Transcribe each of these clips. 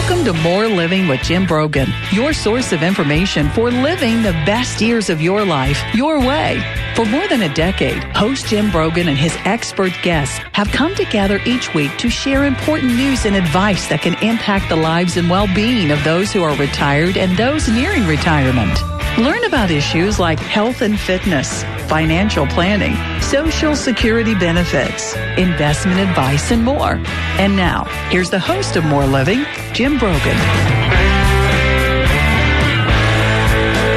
Welcome to More Living with Jim Brogan, your source of information for living the best years of your life your way. For more than a decade, host Jim Brogan and his expert guests have come together each week to share important news and advice that can impact the lives and well-being of those who are retired and those nearing retirement. Learn about issues like health and fitness, financial planning, Social Security benefits, investment advice, and more. And now, here's the host of More Living, Jim Brogan.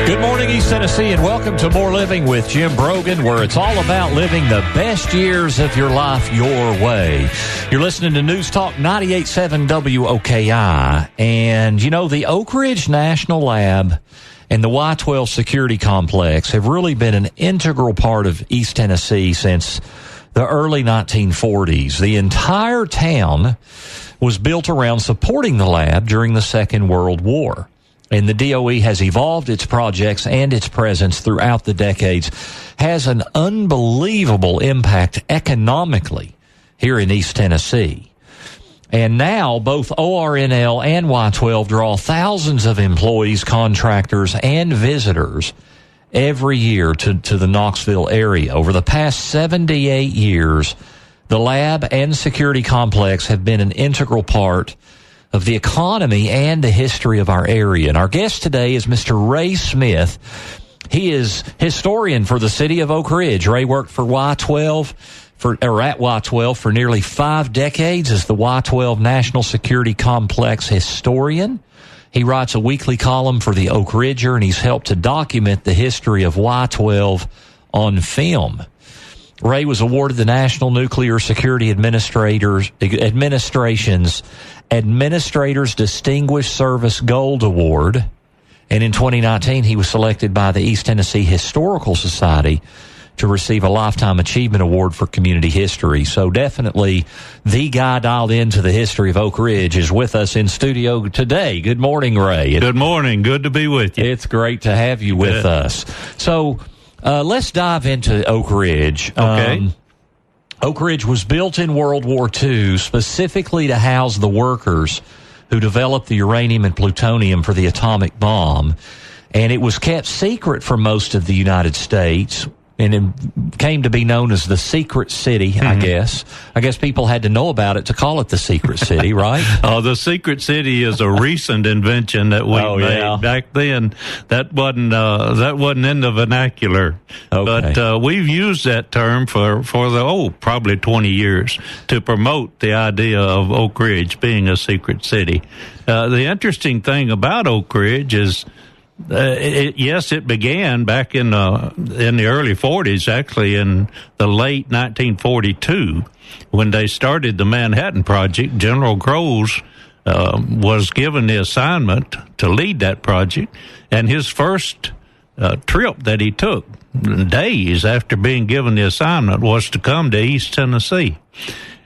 Good morning, East Tennessee, and welcome to More Living with Jim Brogan, where it's all about living the best years of your life your way. You're listening to News Talk 98.7 WOKI, and you know, the Oak Ridge National Lab and the Y-12 security complex have really been an integral part of East Tennessee since the early 1940s. The entire town was built around supporting the lab during the Second World War. And the DOE has evolved its projects and its presence throughout the decades, has an unbelievable impact economically here in East Tennessee. And now both ORNL and Y-12 draw thousands of employees, contractors, and visitors every year to the Knoxville area. Over the past 78 years, the lab and security complex have been an integral part of the economy and the history of our area. And our guest today is Mr. Ray Smith. He is historian for the city of Oak Ridge. Ray worked for Y-12 at Y-12 for nearly 5 decades as the Y-12 National Security Complex historian. He writes a weekly column for the Oak Ridger, and he's helped to document the history of Y-12 on film. Ray was awarded the National Nuclear Security Administrator's Administrator's Distinguished Service Gold Award, and in 2019 he was selected by the East Tennessee Historical Society to receive a Lifetime Achievement Award for Community History. So definitely the guy dialed into the history of Oak Ridge is with us in studio today. Good morning, Ray. Good morning. Good to be with you. It's great to have you with us. So let's dive into Oak Ridge. Okay. Oak Ridge was built in World War II specifically to house the workers who developed the uranium and plutonium for the atomic bomb. And it was kept secret from most of the United States, and it came to be known as the Secret City, I guess. I guess people had to know about it to call it the Secret City, right? Oh, the Secret City is a recent invention that we made. Yeah. Back then. That wasn't in the vernacular. Okay. But we've used that term for probably 20 years to promote the idea of Oak Ridge being a secret city. The interesting thing about Oak Ridge is it began back in the early 40s, actually in the late 1942, when they started the Manhattan Project. General Groves was given the assignment to lead that project, and his first trip that he took, days after being given the assignment, was to come to East Tennessee.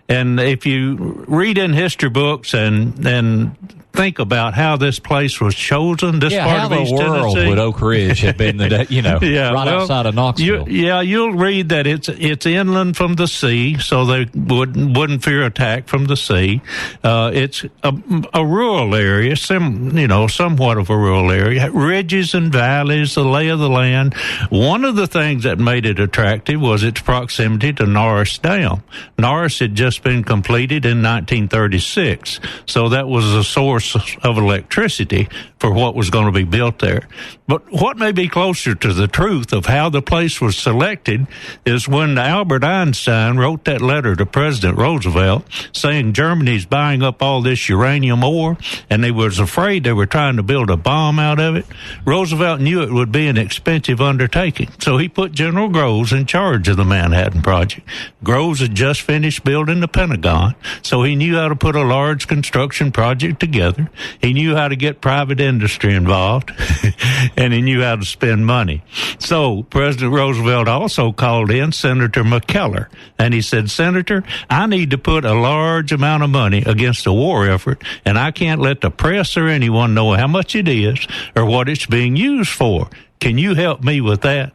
And if you read in history books and think about how this place was chosen, this part of East Tennessee. How the world would Oak Ridge have been, outside of Knoxville? You'll read that it's inland from the sea, so they wouldn't fear attack from the sea. It's a rural area, somewhat of a rural area. Ridges and valleys, the lay of the land. One of the things that made it attractive was its proximity to Norris Dam. Norris had just been completed in 1936, so that was a source of electricity for what was going to be built there. But what may be closer to the truth of how the place was selected is when Albert Einstein wrote that letter to President Roosevelt saying Germany's buying up all this uranium ore, and they was afraid they were trying to build a bomb out of it. Roosevelt knew it would be an expensive undertaking, so he put General Groves in charge of the Manhattan Project. Groves had just finished building the Pentagon, so he knew how to put a large construction project together. He knew how to get private industry involved, and he knew how to spend money. So President Roosevelt also called in Senator McKellar, and he said, Senator, I need to put a large amount of money against a war effort, and I can't let the press or anyone know how much it is or what it's being used for. Can you help me with that?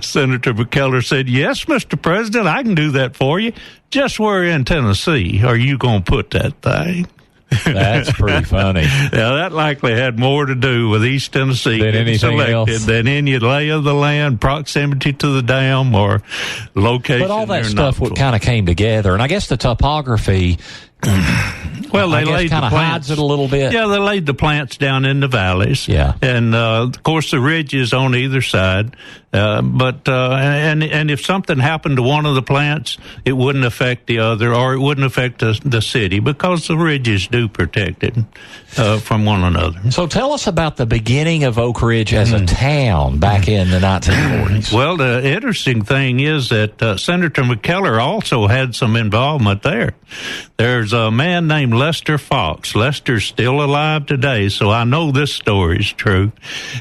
Senator McKellar said, yes, Mr. President, I can do that for you. Just where in Tennessee are you going to put that thing? That's pretty funny. Now, that likely had more to do with East Tennessee than getting anything selected else. than any lay of the land, proximity to the dam, or location. But all that near stuff Knoxville. kind of came together, and I guess the topography. Well, they laid kind of hides it a little bit. Yeah, they laid the plants down in the valleys. Yeah, and of course the ridges on either side. But if something happened to one of the plants, it wouldn't affect the other, or it wouldn't affect the city, because the ridges do protect it from one another. So tell us about the beginning of Oak Ridge as a town back in the 1940s. Well, the interesting thing is that Senator McKellar also had some involvement there. There's a man named Lester Fox. Lester's still alive today, so I know this story is true.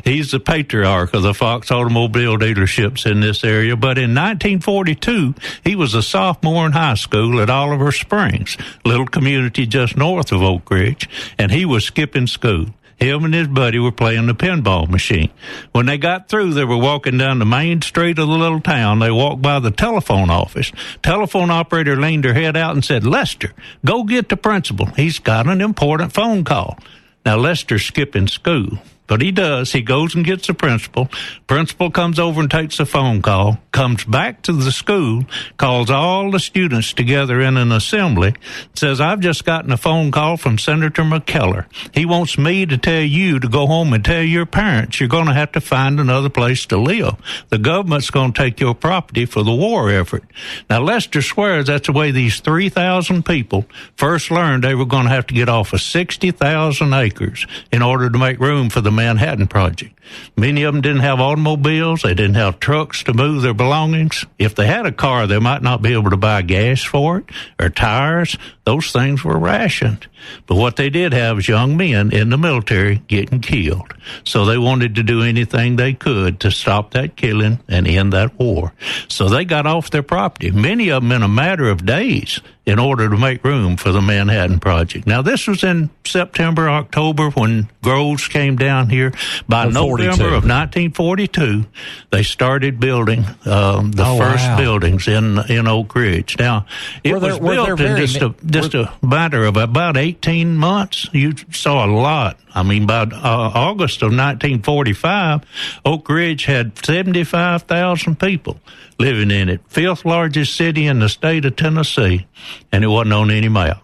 He's the patriarch of the Fox automobile dealerships in this area. But in 1942, he was a sophomore in high school at Oliver Springs, a little community just north of Oak Ridge, and he was skipping school. Him and his buddy were playing the pinball machine. When they got through, they were walking down the main street of the little town. They walked by the telephone office. Telephone operator leaned her head out and said, "Lester, go get the principal. He's got an important phone call." Now, Lester's skipping school. But he does. He goes and gets the principal. Principal comes over and takes a phone call, comes back to the school, calls all the students together in an assembly, says, "I've just gotten a phone call from Senator McKellar. He wants me to tell you to go home and tell your parents you're going to have to find another place to live. The government's going to take your property for the war effort." Now, Lester swears that's the way these 3,000 people first learned they were going to have to get off of 60,000 acres in order to make room for the Manhattan Project. Many of them didn't have automobiles. They didn't have trucks to move their belongings. If they had a car, they might not be able to buy gas for it or tires. Those things were rationed. But what they did have was young men in the military getting killed. So they wanted to do anything they could to stop that killing and end that war. So they got off their property, many of them in a matter of days, in order to make room for the Manhattan Project. Now, this was in September, October, when Groves came down here. By November of 1942, they started building the first buildings in Oak Ridge. Now, it was built in just a matter of about 18 months. You saw a lot. I mean, by August of 1945, Oak Ridge had 75,000 people living in it, fifth largest city in the state of Tennessee, and it wasn't on any map.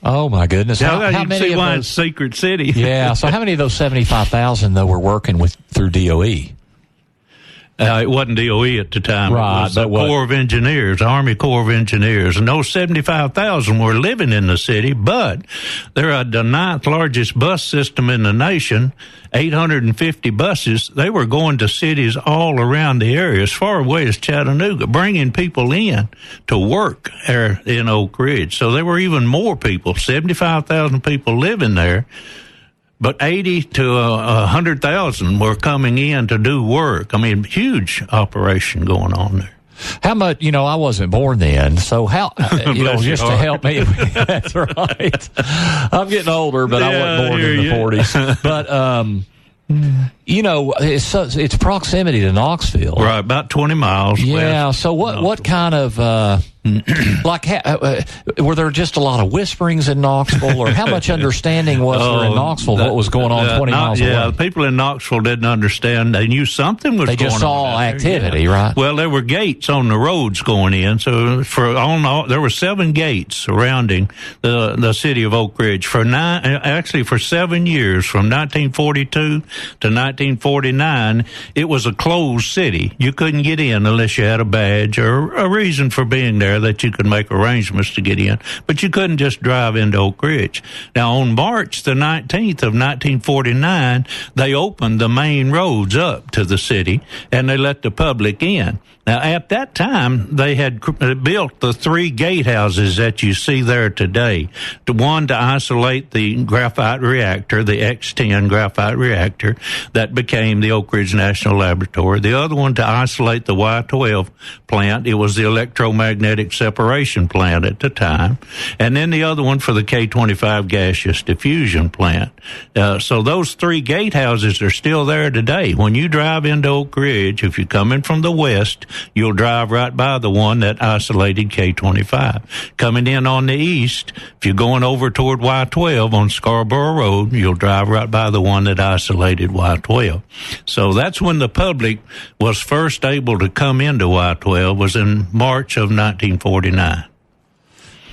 Oh, my goodness. How many see of why those, it's secret city. Yeah, so how many of those 75,000, though, were working through DOE? It wasn't DOE at the time. Right, it was the Corps of Engineers, Army Corps of Engineers. And those 75,000 were living in the city, but they're the ninth largest bus system in the nation, 850 buses. They were going to cities all around the area, as far away as Chattanooga, bringing people in to work there in Oak Ridge. So there were even more people, 75,000 people living there. But 80 to 100,000 were coming in to do work. I mean, huge operation going on there. How much, I wasn't born then, so how, just to help me. That's right. I'm getting older, but I wasn't born in the 40s. But, it's proximity to Knoxville. Right, about 20 miles. Yeah, so what kind of, were there just a lot of whisperings in Knoxville, or how much understanding was there in Knoxville what was going on 20 miles away? Yeah, the people in Knoxville didn't understand. They knew something was going on. They just saw activity, right? Well, there were gates on the roads going in. So there were 7 gates surrounding the city of Oak Ridge for 7 years, from 1942 to 1949. It was a closed city. You couldn't get in unless you had a badge or a reason for being there that you could make arrangements to get in, but you couldn't just drive into Oak Ridge. Now, on March the 19th of 1949, they opened the main roads up to the city, and they let the public in. Now, at that time, they had built the 3 gatehouses that you see there today. The one to isolate the graphite reactor, the X-10 graphite reactor, that became the Oak Ridge National Laboratory. The other one to isolate the Y-12 plant. It was the electromagnetic catalytic separation plant at the time, and then the other one for the K-25 gaseous diffusion plant. So those three gatehouses are still there today. When you drive into Oak Ridge, if you're coming from the west, you'll drive right by the one that isolated K-25. Coming in on the east, if you're going over toward Y-12 on Scarborough Road, you'll drive right by the one that isolated Y-12. So that's when the public was first able to come into Y-12, was in March of 1949.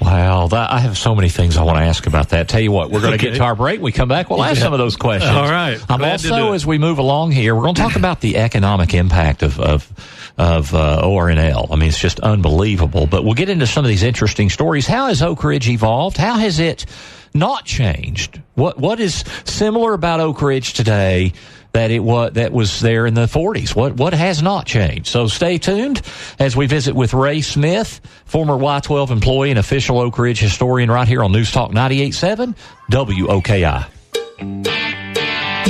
Wow, I have so many things I want to ask about that. Tell you what, we're going to get to our break. We come back, we'll ask some of those questions. All right. Also, as we move along here, we're going to talk about the economic impact of ORNL. I mean, it's just unbelievable. But we'll get into some of these interesting stories. How has Oak Ridge evolved? How has it not changed? What is similar about Oak Ridge today that was there in the 40s? What has not changed? So stay tuned as we visit with Ray Smith, former Y-12 employee and official Oak Ridge historian, right here on News Talk 98.7 WOKI.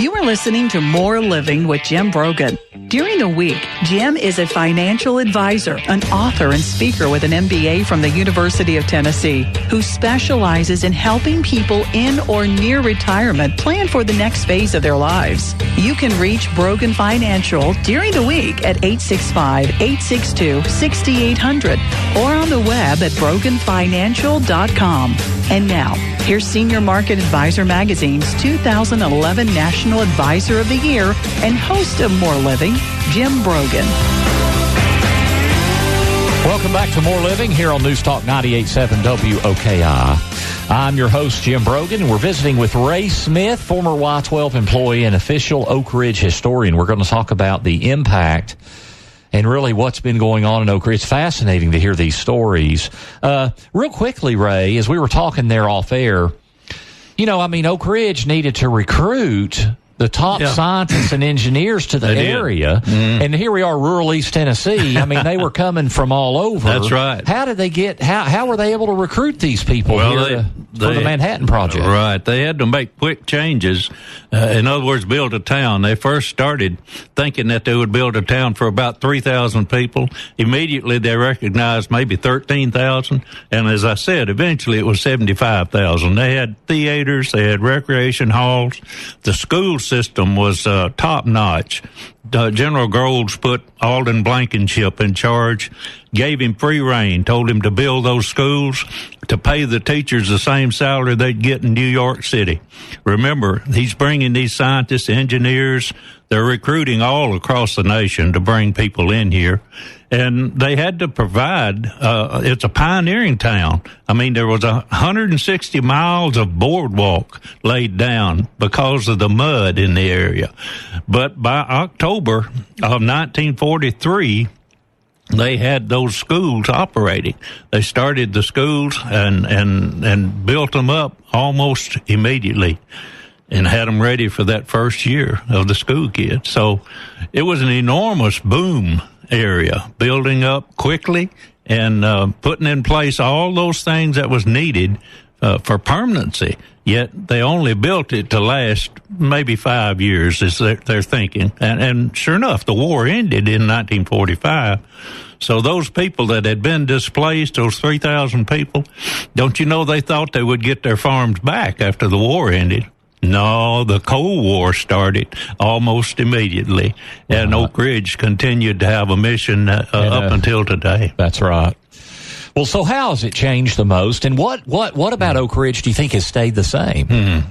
You are listening to More Living with Jim Brogan. During the week, Jim is a financial advisor, an author, and speaker with an MBA from the University of Tennessee, who specializes in helping people in or near retirement plan for the next phase of their lives. You can reach Brogan Financial during the week at 865-862-6800 or on the web at broganfinancial.com. And now, here's Senior Market Advisor Magazine's 2011 National Advisor of the Year and host of More Living, Jim Brogan. Welcome back to More Living here on News Talk 98.7 WOKI. I'm your host, Jim Brogan, and we're visiting with Ray Smith, former Y-12 employee and official Oak Ridge historian. We're going to talk about the impact and really what's been going on in Oak Ridge. It's fascinating to hear these stories. Real quickly, Ray, as we were talking there off air, Oak Ridge needed to recruit the top scientists and engineers to the area. And here we are, rural East Tennessee. I mean, they were coming from all over. That's right. How did they how were they able to recruit these people for the Manhattan Project? Right. They had to make quick changes. In other words, build a town. They first started thinking that they would build a town for about 3,000 people. Immediately, they recognized maybe 13,000. And as I said, eventually it was 75,000. They had theaters. They had recreation halls. The school system was top-notch. General Groves put Alden Blankenship in charge, gave him free rein, told him to build those schools, to pay the teachers the same salary they'd get in New York City. Remember, he's bringing these scientists, engineers, they're recruiting all across the nation to bring people in here. And they had to provide, it's a pioneering town. I mean, there was 160 miles of boardwalk laid down because of the mud in the area. But by October of 1943, they had those schools operating. They started the schools and built them up almost immediately and had them ready for that first year of the school kids. So it was an enormous boom area, building up quickly and putting in place all those things that was needed for permanency. Yet they only built it to last maybe 5 years, is their thinking. And sure enough, the war ended in 1945. So those people that had been displaced, those 3,000 people, don't you know they thought they would get their farms back after the war ended? No, the Cold War started almost immediately, and Oak Ridge continued to have a mission up until today. That's right. Well, so how has it changed the most, and what about Oak Ridge do you think has stayed the same?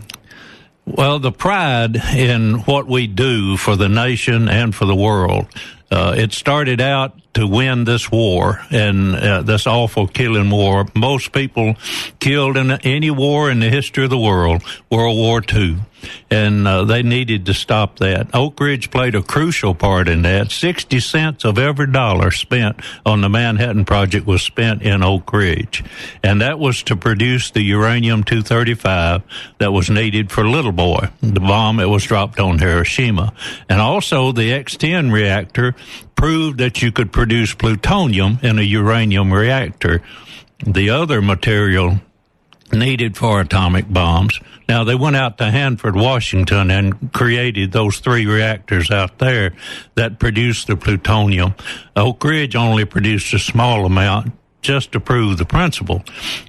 Well, the pride in what we do for the nation and for the world. It started out to win this war and this awful killing war. Most people killed in any war in the history of the world, World War II. And they needed to stop that. Oak Ridge played a crucial part in that. 60 cents of every dollar spent on the Manhattan Project was spent in Oak Ridge. And that was to produce the uranium-235 that was needed for Little Boy, the bomb that was dropped on Hiroshima. And also the X-10 reactor proved that you could produce plutonium in a uranium reactor. The other material needed for atomic bombs. Now, they went out to Hanford, Washington, and created those 3 reactors out there that produced the plutonium. Oak Ridge only produced a small amount, just to prove the principle.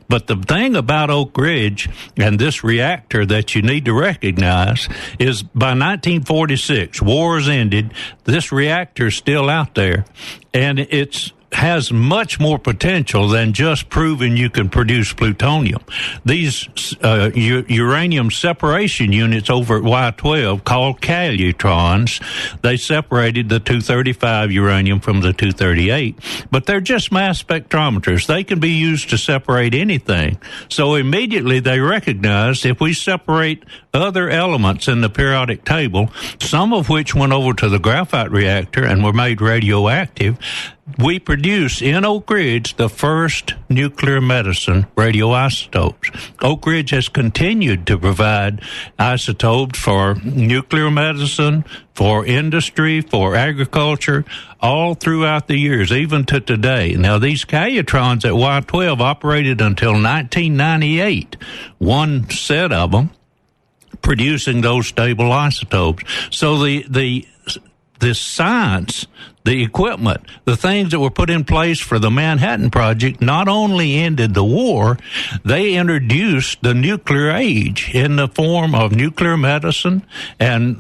But the thing about Oak Ridge and this reactor that you need to recognize is by 1946, wars ended, this reactor is still out there, and it's has much more potential than just proving you can produce plutonium. These uranium separation units over at Y-12 called calutrons, they separated the 235 uranium from the 238, but they're just mass spectrometers. They can be used to separate anything. So immediately they recognized if we separate other elements in the periodic table, some of which went over to the graphite reactor and were made radioactive, we produce in Oak Ridge the first nuclear medicine radioisotopes. Oak Ridge has continued to provide isotopes for nuclear medicine, for industry, for agriculture, all throughout the years, even to today. Now, these calutrons at Y-12 operated until 1998, one set of them, producing those stable isotopes. So the science, the equipment, the things that were put in place for the Manhattan Project not only ended the war, they introduced the nuclear age in the form of nuclear medicine and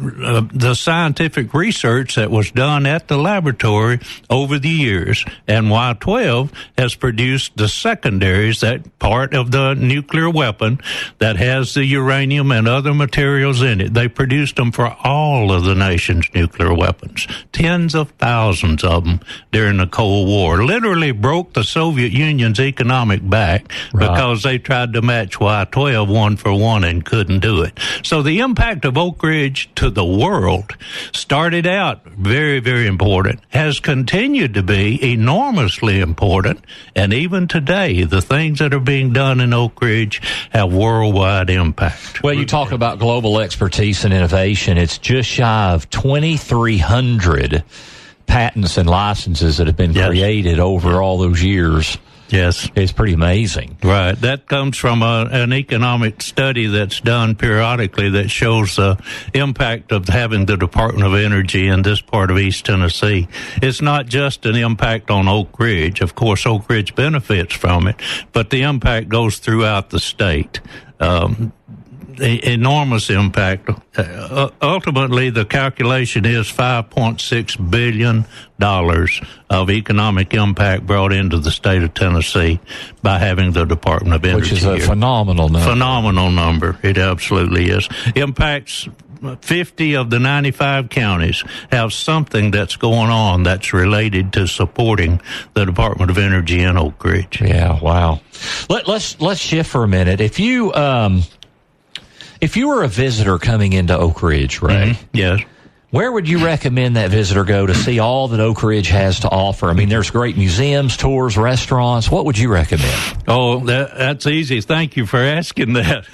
the scientific research that was done at the laboratory over the years. And Y-12 has produced the secondaries, that part of the nuclear weapon that has the uranium and other materials in it. They produced them for all of the nation's nuclear weapons, tens of thousands of them during the Cold War. Literally broke the Soviet Union's economic back because they tried to match Y-12 one for one and couldn't do it. So the impact of Oak Ridge to the world started out very, very important, has continued to be enormously important, and even today, the things that are being done in Oak Ridge have worldwide impact. Well, you talk about global expertise and innovation. It's just shy of 2,300 patents and licenses that have been created over all those years. Yes. It's pretty amazing. Right. That comes from an economic study that's done periodically that shows the impact of having the Department of Energy in this part of East Tennessee. It's not just an impact on Oak Ridge. Of course, Oak Ridge benefits from it, but the impact goes throughout the state. Enormous impact. Ultimately, the calculation is $5.6 billion of economic impact brought into the state of Tennessee by having the Department of Energy. Which is a phenomenal number. Phenomenal number. It absolutely is. Impacts 50 of the 95 counties have something that's going on that's related to supporting the Department of Energy in Oak Ridge. Yeah, wow. Let's shift for a minute. If you were a visitor coming into Oak Ridge, Ray, yes, where would you recommend that visitor go to see all that Oak Ridge has to offer? I mean, there's great museums, tours, restaurants. What would you recommend? Oh, that's easy. Thank you for asking that.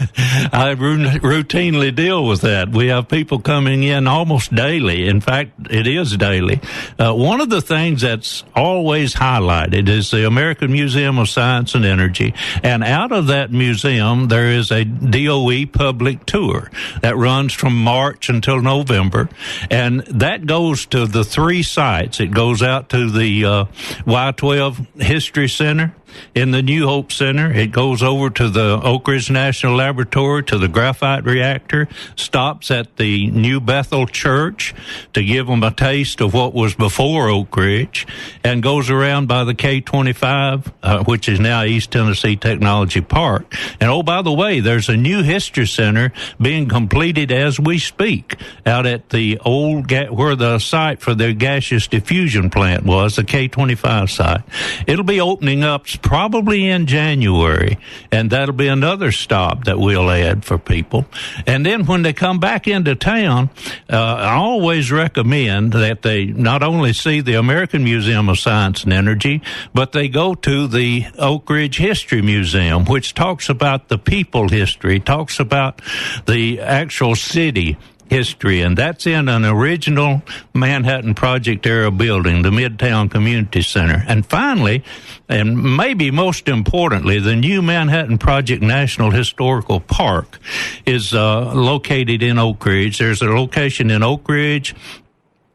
I routinely deal with that. We have people coming in almost daily. In fact, it is daily. One of the things that's always highlighted is the American Museum of Science and Energy. And out of that museum, there is a DOE public tour that runs from March until November. And that goes to the three sites. It goes out to the Y-12 History Center in the New Hope Center. It goes over to the Oak Ridge National Laboratory, to the graphite reactor, stops at the New Bethel Church to give them a taste of what was before Oak Ridge, and goes around by the K-25, which is now East Tennessee Technology Park. And oh, by the way, there's a new history center being completed as we speak out at the old, where the site for the gaseous diffusion plant was, the K-25 site. It'll be opening up probably in January, and that'll be another stop that we'll add for people. And then when they come back into town, I always recommend that they not only see the American Museum of Science and Energy, but they go to the Oak Ridge History Museum, which talks about the people history, talks about the actual city history, and that's in an original Manhattan Project era building, the Midtown Community Center. And finally, and maybe most importantly, the new Manhattan Project National Historical Park is located in Oak Ridge. There's a location in Oak Ridge,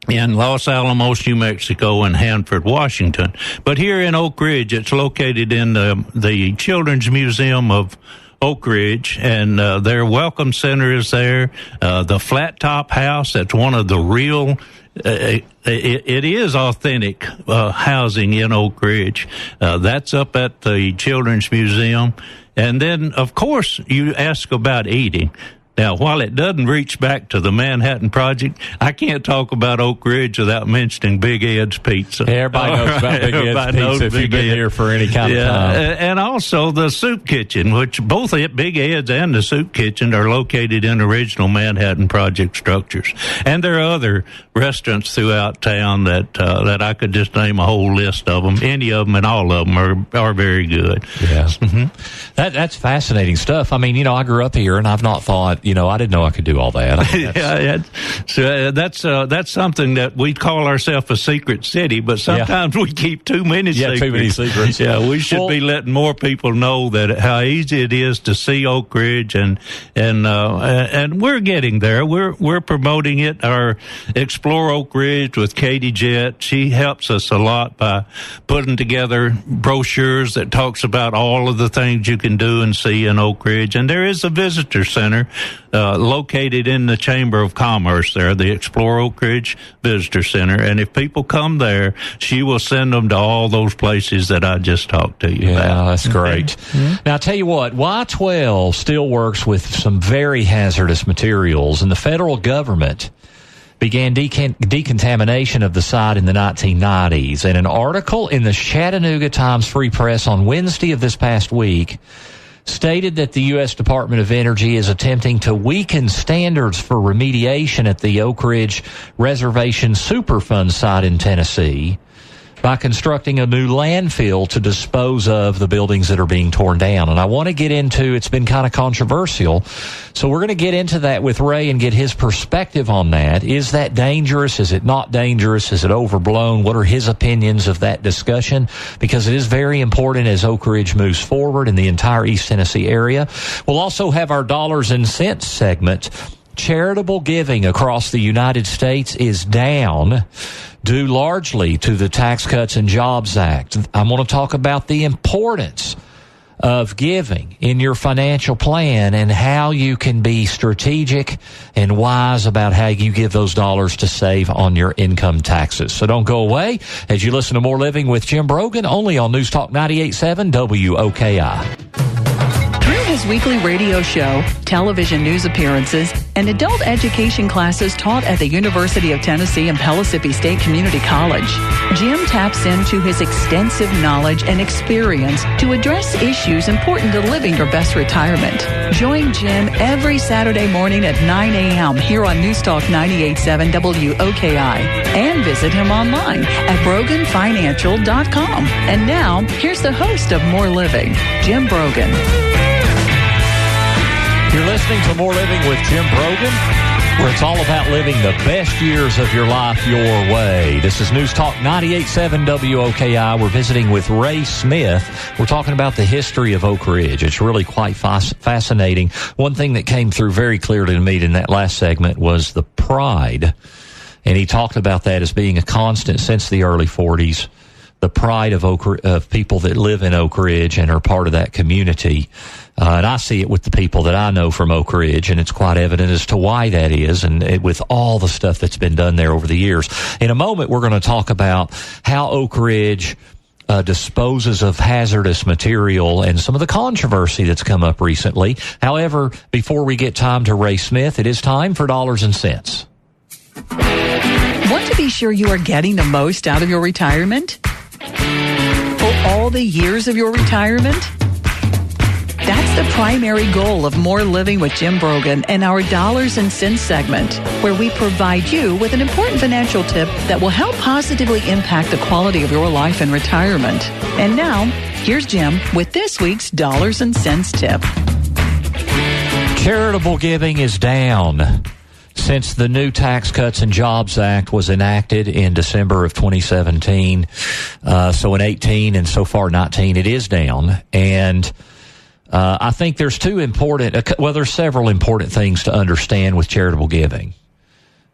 in Los Alamos, New Mexico, and Hanford, Washington. But here in Oak Ridge, it's located in the Children's Museum of Oak Ridge, and their welcome center is there. The flat top house, that's one of the real, it is authentic housing in Oak Ridge. That's up at the Children's Museum. And then, of course, you ask about eating. Now, while it doesn't reach back to the Manhattan Project, I can't talk about Oak Ridge without mentioning Big Ed's Pizza. Yeah, everybody knows about Big Ed's Pizza if you've been here for any kind of time. And also the Soup Kitchen, which both Big Ed's and the Soup Kitchen are located in original Manhattan Project structures. And there are other restaurants throughout town that I could just name a whole list of them. Any of them and all of them are very good. Yes. Mm-hmm. That's fascinating stuff. I mean, I grew up here, and I've not thought, I didn't know I could do all that. So that's something that we call ourselves a secret city, but sometimes we keep too many secrets. Too many secrets. Yeah, we should be letting more people know that how easy it is to see Oak Ridge, and we're getting there. We're promoting it. Our Explore Oak Ridge with Katie Jett, she helps us a lot by putting together brochures that talks about all of the things you can do and see in Oak Ridge. And there is a visitor center located in the Chamber of Commerce there, the Explore Oak Ridge Visitor Center. And if people come there, she will send them to all those places that I just talked to you about. Yeah, that's great. Mm-hmm. Now, I'll tell you what, Y-12 still works with some very hazardous materials, and the federal government began decontamination of the site in the 1990s. And an article in the Chattanooga Times-Free Press on Wednesday of this past week stated that the U.S. Department of Energy is attempting to weaken standards for remediation at the Oak Ridge Reservation Superfund site in Tennessee by constructing a new landfill to dispose of the buildings that are being torn down. And I want to get into, it's been kind of controversial, so we're going to get into that with Ray and get his perspective on that. Is that dangerous? Is it not dangerous? Is it overblown? What are his opinions of that discussion? Because it is very important as Oak Ridge moves forward in the entire East Tennessee area. We'll also have our dollars and cents segment. Charitable giving across the United States is down due largely to the Tax Cuts and Jobs Act. I'm going to talk about the importance of giving in your financial plan and how you can be strategic and wise about how you give those dollars to save on your income taxes. So don't go away as you listen to More Living with Jim Brogan, only on News Talk 98.7 WOKI. His weekly radio show, television news appearances, and adult education classes taught at the University of Tennessee and Pellissippi State Community College, Jim taps into his extensive knowledge and experience to address issues important to living your best retirement. Join Jim every Saturday morning at 9 a.m. here on News Talk 98.7 WOKI, and visit him online at BroganFinancial.com. And now, here's the host of More Living, Jim Brogan. You're listening to More Living with Jim Brogan, where it's all about living the best years of your life your way. This is News Talk 98.7 WOKI. We're visiting with Ray Smith. We're talking about the history of Oak Ridge. It's really quite fascinating. One thing that came through very clearly to me in that last segment was the pride. And he talked about that as being a constant since the early 40s. The pride of people that live in Oak Ridge and are part of that community. And I see it with the people that I know from Oak Ridge, and it's quite evident as to why that is, and with all the stuff that's been done there over the years. In a moment, we're going to talk about how Oak Ridge disposes of hazardous material and some of the controversy that's come up recently. However, before we get time to Ray Smith, it is time for Dollars and Cents. Want to be sure you are getting the most out of your retirement? For all the years of your retirement? That's the primary goal of More Living with Jim Brogan and our Dollars and Cents segment, where we provide you with an important financial tip that will help positively impact the quality of your life in retirement. And now, here's Jim with this week's Dollars and Cents tip. Charitable giving is down since the new Tax Cuts and Jobs Act was enacted in December of 2017. So in 18 and so far 19, it is down. And I think there's there's several important things to understand with charitable giving.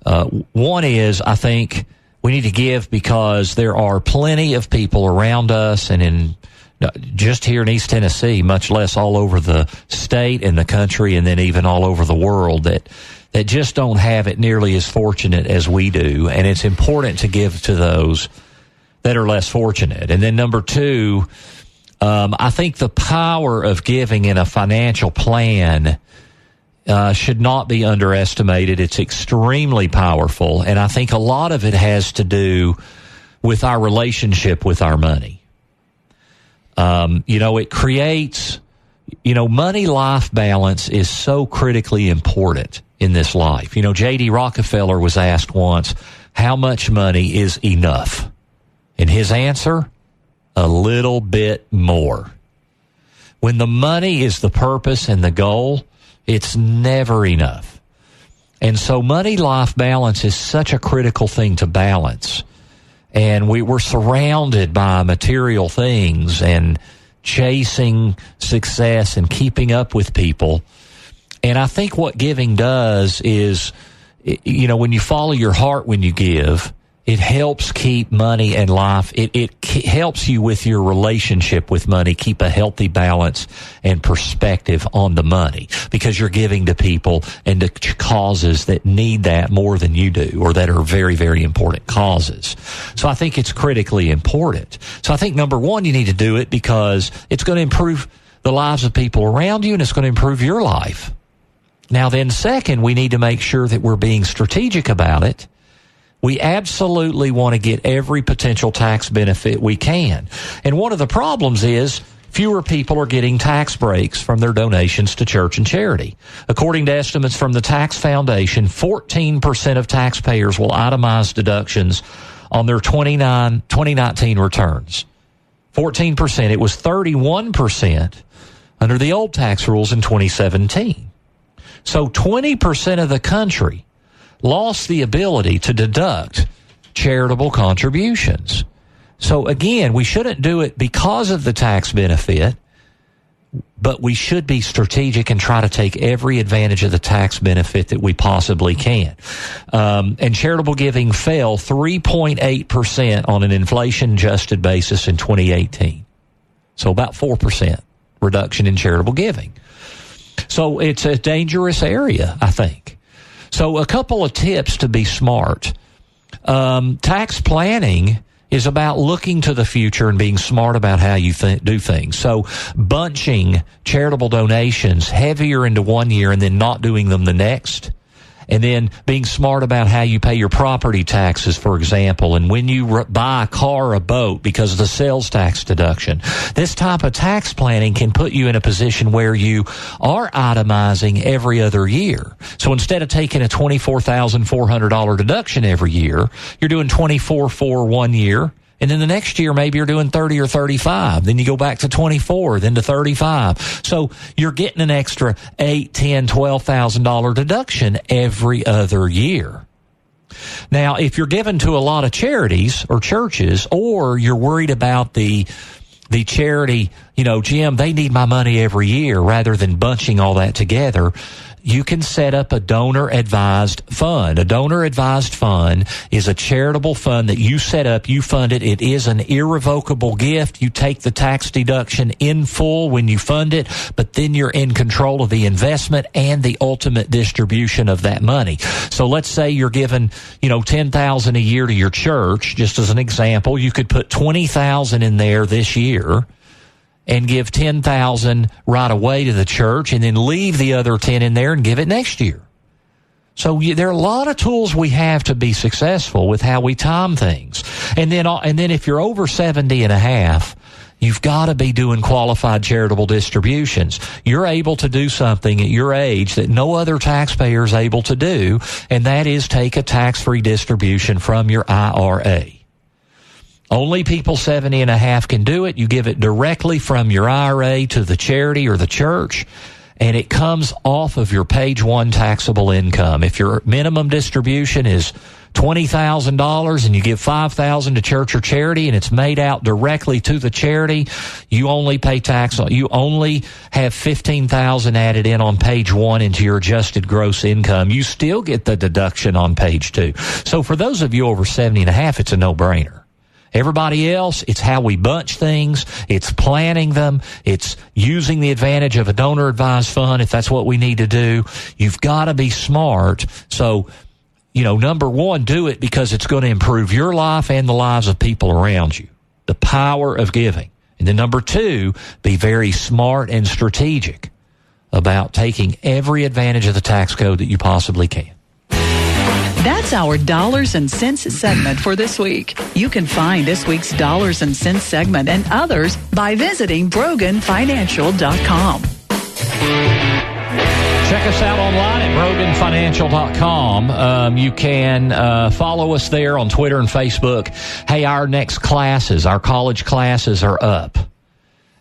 One is, I think we need to give because there are plenty of people around us and in just here in East Tennessee, much less all over the state and the country, and then even all over the world, that just don't have it nearly as fortunate as we do. And it's important to give to those that are less fortunate. And then number two, I think the power of giving in a financial plan should not be underestimated. It's extremely powerful, and I think a lot of it has to do with our relationship with our money. It creates, money-life balance is so critically important in this life. J.D. Rockefeller was asked once, how much money is enough? And his answer, a little bit more. When the money is the purpose and the goal, it's never enough. And so money-life balance is such a critical thing to balance. And we're surrounded by material things and chasing success and keeping up with people. And I think what giving does is, when you follow your heart when you give, it helps keep money and life. It helps you with your relationship with money, keep a healthy balance and perspective on the money, because you're giving to people and to causes that need that more than you do, or that are very, very important causes. So I think it's critically important. So I think number one, you need to do it because it's going to improve the lives of people around you, and it's going to improve your life. Now then, second, we need to make sure that we're being strategic about it. We absolutely want to get every potential tax benefit we can. And one of the problems is fewer people are getting tax breaks from their donations to church and charity. According to estimates from the Tax Foundation, 14% of taxpayers will itemize deductions on their 2019 returns. 14%. It was 31% under the old tax rules in 2017. So 20% of the country lost the ability to deduct charitable contributions. So again, we shouldn't do it because of the tax benefit, but we should be strategic and try to take every advantage of the tax benefit that we possibly can. And charitable giving fell 3.8% on an inflation-adjusted basis in 2018. So about 4% reduction in charitable giving. So it's a dangerous area, I think. So a couple of tips to be smart. Tax planning is about looking to the future and being smart about how you do things. So bunching charitable donations heavier into one year and then not doing them the next. And then being smart about how you pay your property taxes, for example, and when you buy a car or a boat because of the sales tax deduction. This type of tax planning can put you in a position where you are itemizing every other year. So instead of taking a $24,400 deduction every year, you're doing $24,400 for 1 year. And then the next year, maybe you're doing 30 or 35. Then you go back to 24, then to 35. So you're getting an extra $8,000, $10,000, $12,000 deduction every other year. Now, if you're given to a lot of charities or churches, or you're worried about the charity, Jim, they need my money every year, rather than bunching all that together, you can set up a donor-advised fund. A donor-advised fund is a charitable fund that you set up, you fund it. It is an irrevocable gift. You take the tax deduction in full when you fund it, but then you're in control of the investment and the ultimate distribution of that money. So let's say you're given, $10,000 a year to your church, just as an example. You could put $20,000 in there this year and give $10,000 right away to the church, and then leave the other 10 in there and give it next year. So there are a lot of tools we have to be successful with how we time things. And then if you're over 70 and a half, you've got to be doing qualified charitable distributions. You're able to do something at your age that no other taxpayer is able to do, and that is take a tax-free distribution from your IRA. Only people 70 and a half can do it. You give it directly from your IRA to the charity or the church, and it comes off of your page one taxable income. If your minimum distribution is $20,000 and you give $5,000 to church or charity and it's made out directly to the charity, you only pay tax on, you only have $15,000 added in on page one into your adjusted gross income. You still get the deduction on page two. So for those of you over 70 and a half, it's a no-brainer. Everybody else, it's how we bunch things, it's planning them, it's using the advantage of a donor-advised fund if that's what we need to do. You've got to be smart. So, number one, do it because it's going to improve your life and the lives of people around you. The power of giving. And then number two, be very smart and strategic about taking every advantage of the tax code that you possibly can. That's our Dollars and Cents segment for this week. You can find this week's Dollars and Cents segment and others by visiting BroganFinancial.com. Check us out online at BroganFinancial.com. You can follow us there on Twitter and Facebook. Hey, our next classes, our college classes are up.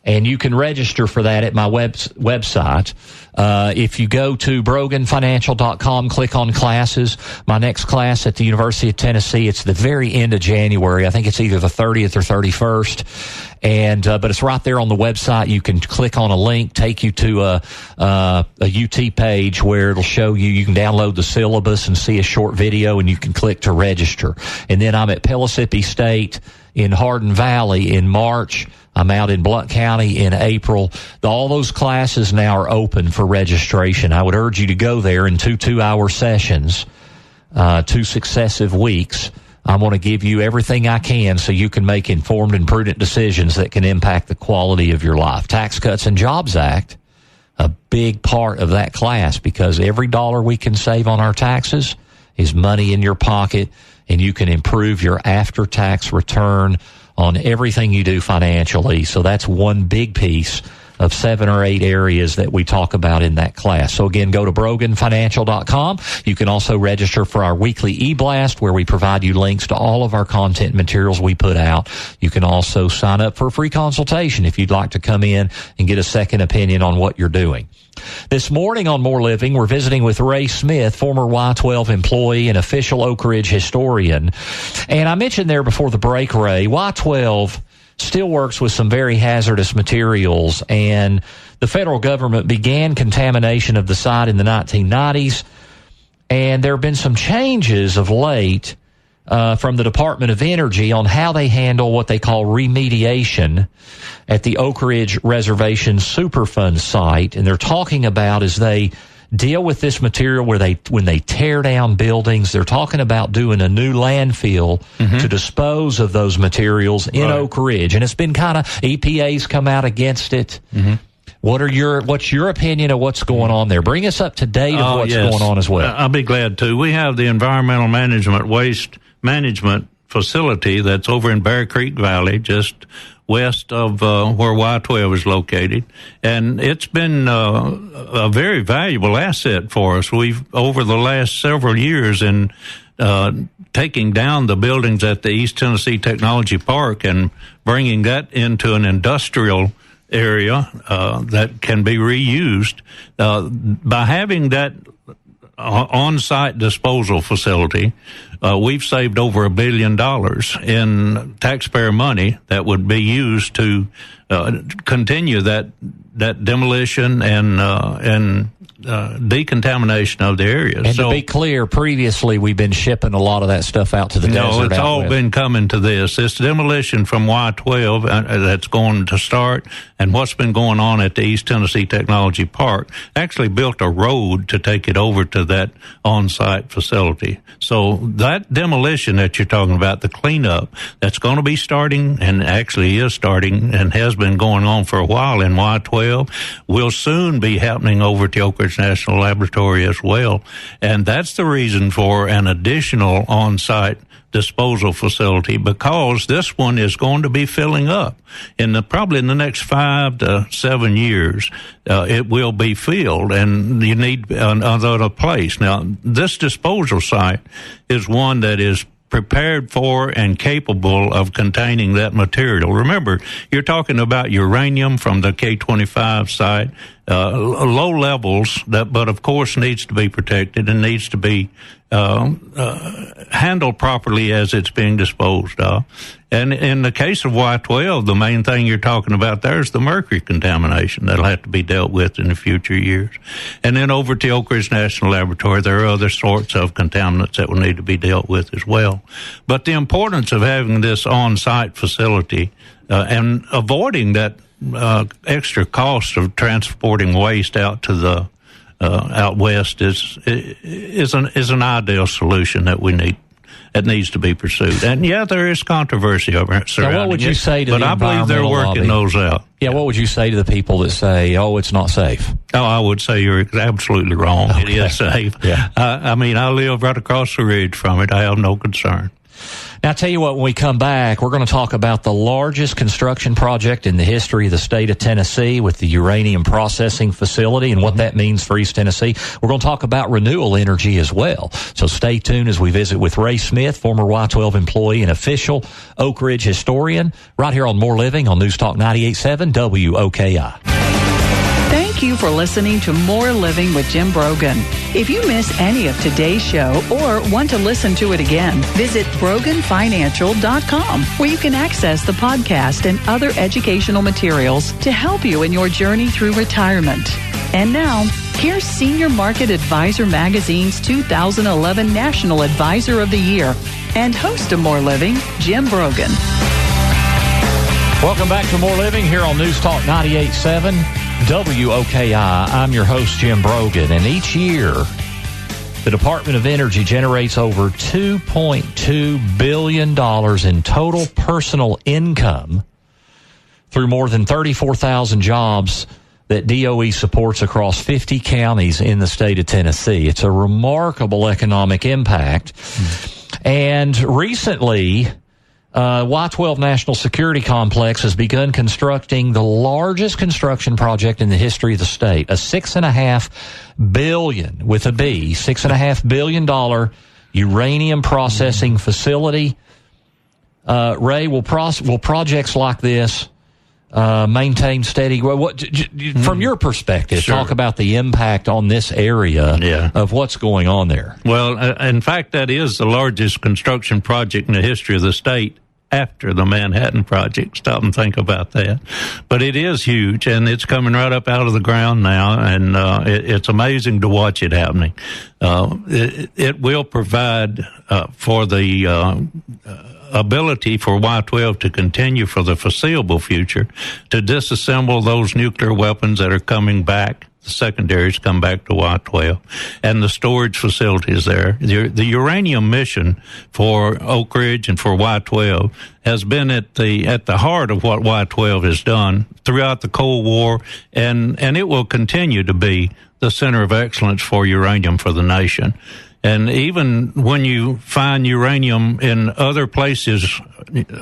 And you can register for that at my website. If you go to BroganFinancial.com, click on classes. My next class at the University of Tennessee, it's the very end of January. I think it's either the 30th or 31st. And, but it's right there on the website. You can click on a link, take you to a UT page where it'll show you can download the syllabus and see a short video, and you can click to register. And then I'm at Pellissippi State in Hardin Valley in March. I'm out in Blount County in April. All those classes now are open for registration. I would urge you to go there in 2 2-hour sessions, 2 successive weeks. I'm going to give you everything I can so you can make informed and prudent decisions that can impact the quality of your life. Tax Cuts and Jobs Act, a big part of that class, because every dollar we can save on our taxes is money in your pocket, and you can improve your after-tax return on everything you do financially. So that's one big piece of 7 or 8 areas that we talk about in that class. So again, go to BroganFinancial.com. You can also register for our weekly e-blast where we provide you links to all of our content and materials we put out. You can also sign up for a free consultation if you'd like to come in and get a second opinion on what you're doing. This morning on More Living, we're visiting with Ray Smith, former Y-12 employee and official Oak Ridge historian. And I mentioned there before the break, Ray, Y-12 still works with some very hazardous materials, and the federal government began contamination of the site in the 1990s, and there have been some changes of late from the Department of Energy on how they handle what they call remediation at the Oak Ridge Reservation Superfund site. And they're talking about, as they deal with this material when they tear down buildings, they're talking about doing a new landfill to dispose of those materials in Oak Ridge. And it's been kind of, EPA's come out against it. What's your opinion of what's going on there? Bring us up to date of what's going on as well. I'll be glad to. We have the Environmental Management Waste Management Facility that's over in Bear Creek Valley, just west of where Y-12 is located, and it's been a very valuable asset for us. We've, over the last several years, in taking down the buildings at the East Tennessee Technology Park and bringing that into an industrial area that can be reused, by having that on-site disposal facility, we've saved over $1 billion in taxpayer money that would be used to continue that demolition and decontamination of the area. And so, to be clear, previously we've been shipping a lot of that stuff out to the desert. No, it's all been coming to this. This demolition from Y-12 that's going to start, and what's been going on at the East Tennessee Technology Park, actually built a road to take it over to that on-site facility. So that demolition that you're talking about, the cleanup, that's going to be starting, and actually is starting and has been going on for a while in Y-12, will soon be happening over at the Oak Ridge National Laboratory as well. And that's the reason for an additional on-site disposal facility, because this one is going to be filling up probably in the next 5 to 7 years. It will be filled, and you need another place. Now, this disposal site is one that is prepared for and capable of containing that material. Remember, you're talking about uranium from the K-25 site, low levels, but of course needs to be protected and needs to be handled properly as it's being disposed of. And in the case of Y-12, the main thing you're talking about there is the mercury contamination that'll have to be dealt with in the future years. And then over to Oak Ridge National Laboratory, there are other sorts of contaminants that will need to be dealt with as well. But the importance of having this on-site facility and avoiding that extra cost of transporting waste out to the out west is an ideal solution that needs to be pursued. And yeah, there is controversy over it. Now, what would you say to the environmental lobby? But I believe they're working those out. Yeah, what would you say to the people that say, "Oh, it's not safe"? Oh, I would say you're absolutely wrong. Okay. It is safe. Yeah. I mean, I live right across the ridge from it. I have no concern. Now, I'll tell you what, when we come back, we're going to talk about the largest construction project in the history of the state of Tennessee with the uranium processing facility and what that means for East Tennessee. We're going to talk about renewable energy as well. So stay tuned as we visit with Ray Smith, former Y-12 employee and official Oak Ridge historian, right here on More Living on News Talk 98.7 WOKI. Thank you for listening to More Living with Jim Brogan. If you miss any of today's show or want to listen to it again, visit BroganFinancial.com, where you can access the podcast and other educational materials to help you in your journey through retirement. And now, here's Senior Market Advisor Magazine's 2011 National Advisor of the Year and host of More Living, Jim Brogan. Welcome back to More Living here on News Talk 98.7 WOKI. I'm your host, Jim Brogan, and each year the Department of Energy generates over $2.2 billion in total personal income through more than 34,000 jobs that DOE supports across 50 counties in the state of Tennessee. It's a remarkable economic impact. And recently, Y-12 National Security Complex has begun constructing the largest construction project in the history of the state, a $6.5 billion, with a B, $6.5 billion uranium processing facility. Ray, will projects like this maintain steady growth? From your perspective, sure. Talk about the impact on this area of what's going on there. Well, in fact, that is the largest construction project in the history of the state after the Manhattan Project. Stop and think about that. But it is huge, and it's coming right up out of the ground now, and it's amazing to watch it happening. It will provide for the ability for Y-12 to continue for the foreseeable future to disassemble those nuclear weapons that are coming back. The secondaries come back to Y-12, and the storage facilities there. The uranium mission for Oak Ridge and for Y-12 has been at the heart of what Y-12 has done throughout the Cold War, and it will continue to be the center of excellence for uranium for the nation. And even when you find uranium in other places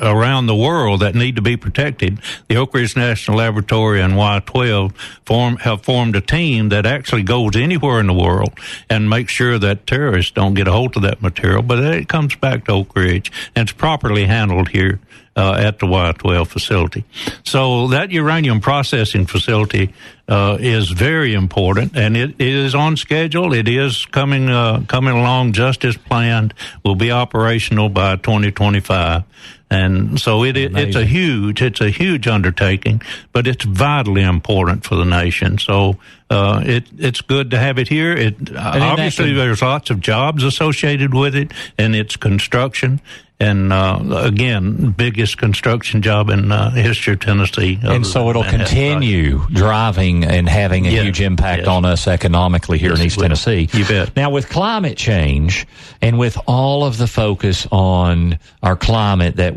around the world that need to be protected, the Oak Ridge National Laboratory and Y-12 have formed a team that actually goes anywhere in the world and makes sure that terrorists don't get a hold of that material, but it comes back to Oak Ridge, and it's properly handled here at the Y-12 facility. So that uranium processing facility is very important, and it is on schedule. It is coming along just as planned. Will be operational by 2025. And so it's a huge undertaking, but it's vitally important for the nation. So it's good to have it here. Obviously, there's lots of jobs associated with it and its construction. And again, biggest construction job in the history of Tennessee. And so it'll continue driving and having a huge impact on us economically here in East Tennessee. You bet. Now, with climate change and with all of the focus on our climate, that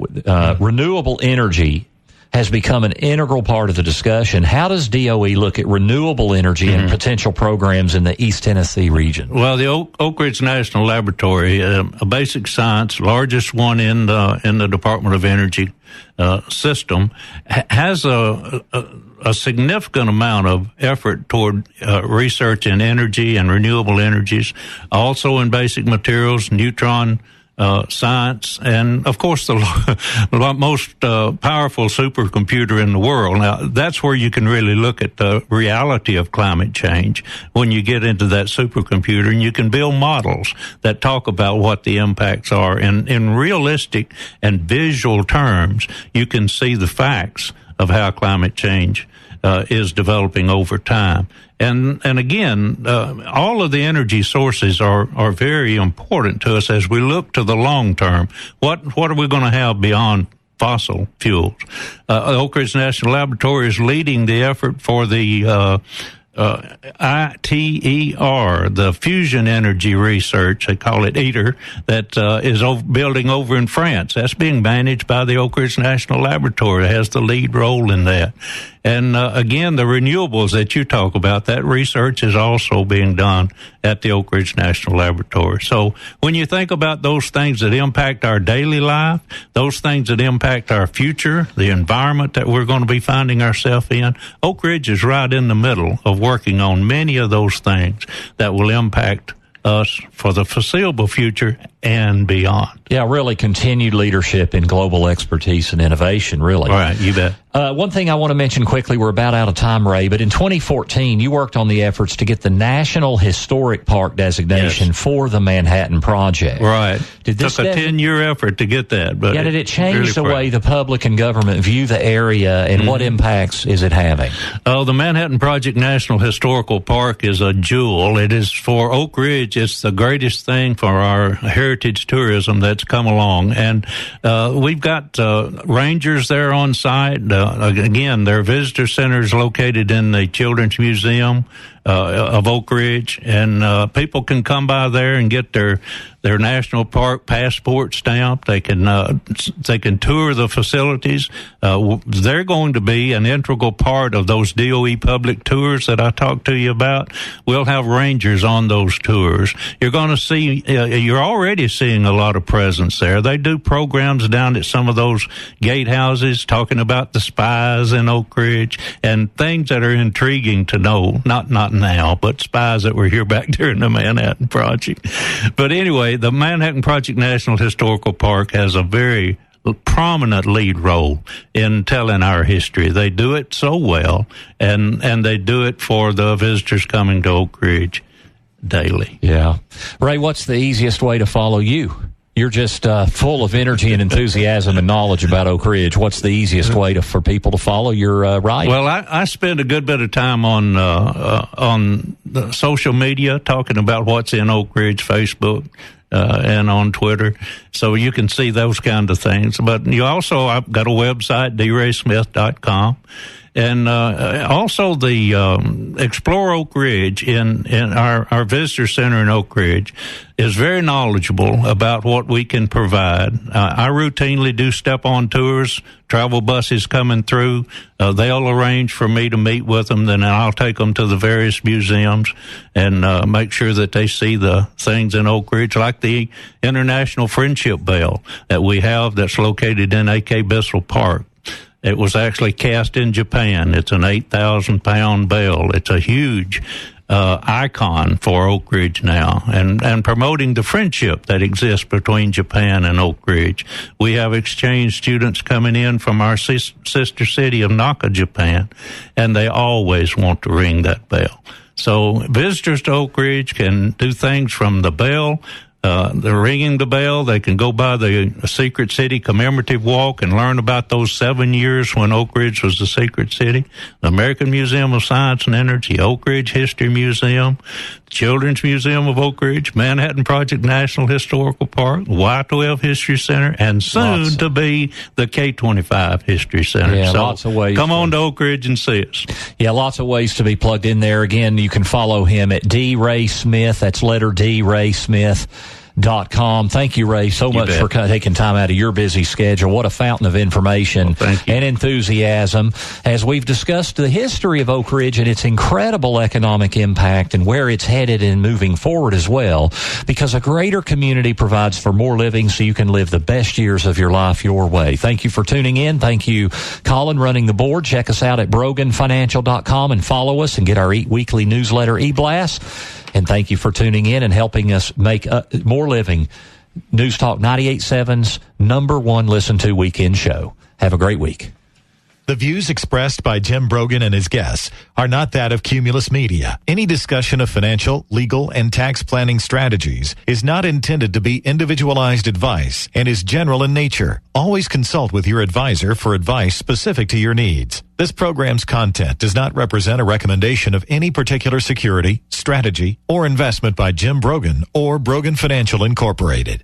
renewable energy has become an integral part of the discussion. How does DOE look at renewable energy and potential programs in the East Tennessee region? Well, the Oak Ridge National Laboratory, a basic science, largest one in the Department of Energy system, has a significant amount of effort toward research in energy and renewable energies, also in basic materials, neutron science, and of course the most powerful supercomputer in the world. Now, that's where you can really look at the reality of climate change when you get into that supercomputer, and you can build models that talk about what the impacts are. In realistic and visual terms, you can see the facts of how climate change is developing over time. And again, all of the energy sources are very important to us as we look to the long term. What are we going to have beyond fossil fuels? Oak Ridge National Laboratory is leading the effort for the ITER, the fusion energy research, they call it ITER, that is building over in France. That's being managed by the Oak Ridge National Laboratory. It has the lead role in that. And again, the renewables that you talk about, that research is also being done at the Oak Ridge National Laboratory. So when you think about those things that impact our daily life, those things that impact our future, the environment that we're going to be finding ourselves in, Oak Ridge is right in the middle of working on many of those things that will impact us for the foreseeable future and beyond. Yeah, really continued leadership in global expertise and innovation, really. All right, you bet. One thing I want to mention quickly, we're about out of time, Ray, but in 2014, you worked on the efforts to get the National Historic Park designation for the Manhattan Project. Right. It took a 10-year effort to get that. But did it change the way the public and government view the area, and what impacts is it having? The Manhattan Project National Historical Park is a jewel. It is for Oak Ridge. It's the greatest thing for our heritage tourism that's come along. And we've got rangers there on site. Again, their visitor center is located in the Children's Museum of Oak Ridge, and people can come by there and get their national park passport stamped. They can tour the facilities. They're going to be an integral part of those DOE public tours that I talked to you about. We'll have rangers on those tours. You're going to see, you're already seeing a lot of presence there. They do programs down at some of those gatehouses talking about the spies in Oak Ridge and things that are intriguing to know, not now, but spies that were here back during the Manhattan Project. But anyway, the Manhattan Project National Historical Park has a very prominent lead role in telling our history. They do it so well, and they do it for the visitors coming to Oak Ridge daily. Yeah. Ray, what's the easiest way to follow you? You're just full of energy and enthusiasm and knowledge about Oak Ridge. What's the easiest way for people to follow your ride? Well, I spend a good bit of time on the social media talking about what's in Oak Ridge, Facebook, and on Twitter, so you can see those kind of things. But you also, I've got a website, draysmith.com. And also the Explore Oak Ridge in our visitor center in Oak Ridge is very knowledgeable about what we can provide. I routinely do step-on tours, travel buses coming through. They'll arrange for me to meet with them, then I'll take them to the various museums and make sure that they see the things in Oak Ridge, like the International Friendship Bell that we have that's located in A.K. Bissell Park. It was actually cast in Japan. It's an 8,000-pound bell. It's a huge icon for Oak Ridge now, and promoting the friendship that exists between Japan and Oak Ridge. We have exchange students coming in from our sister city of Naka, Japan, and they always want to ring that bell. So visitors to Oak Ridge can do things from the bell. They're ringing the bell. They can go by the Secret City commemorative walk and learn about those 7 years when Oak Ridge was the Secret City. The American Museum of Science and Energy, Oak Ridge History Museum, Children's Museum of Oak Ridge, Manhattan Project National Historical Park, Y-12 History Center, and soon to be the K-25 History Center. Yeah, so lots of ways. Come on to Oak Ridge and see us. Yeah, lots of ways to be plugged in there. Again, you can follow him at D. Ray Smith. That's letter D, Ray Smith. .com. Thank you, Ray, so much for taking time out of your busy schedule. What a fountain of information and enthusiasm. As we've discussed the history of Oak Ridge and its incredible economic impact and where it's headed and moving forward as well, because a greater community provides for more living so you can live the best years of your life your way. Thank you for tuning in. Thank you, Colin, running the board. Check us out at broganfinancial.com and follow us and get our weekly newsletter e-blast. And thank you for tuning in and helping us make more living News Talk 98.7's number one listen to weekend show. Have a great week. The views expressed by Jim Brogan and his guests are not that of Cumulus Media. Any discussion of financial, legal, and tax planning strategies is not intended to be individualized advice and is general in nature. Always consult with your advisor for advice specific to your needs. This program's content does not represent a recommendation of any particular security, strategy, or investment by Jim Brogan or Brogan Financial Incorporated.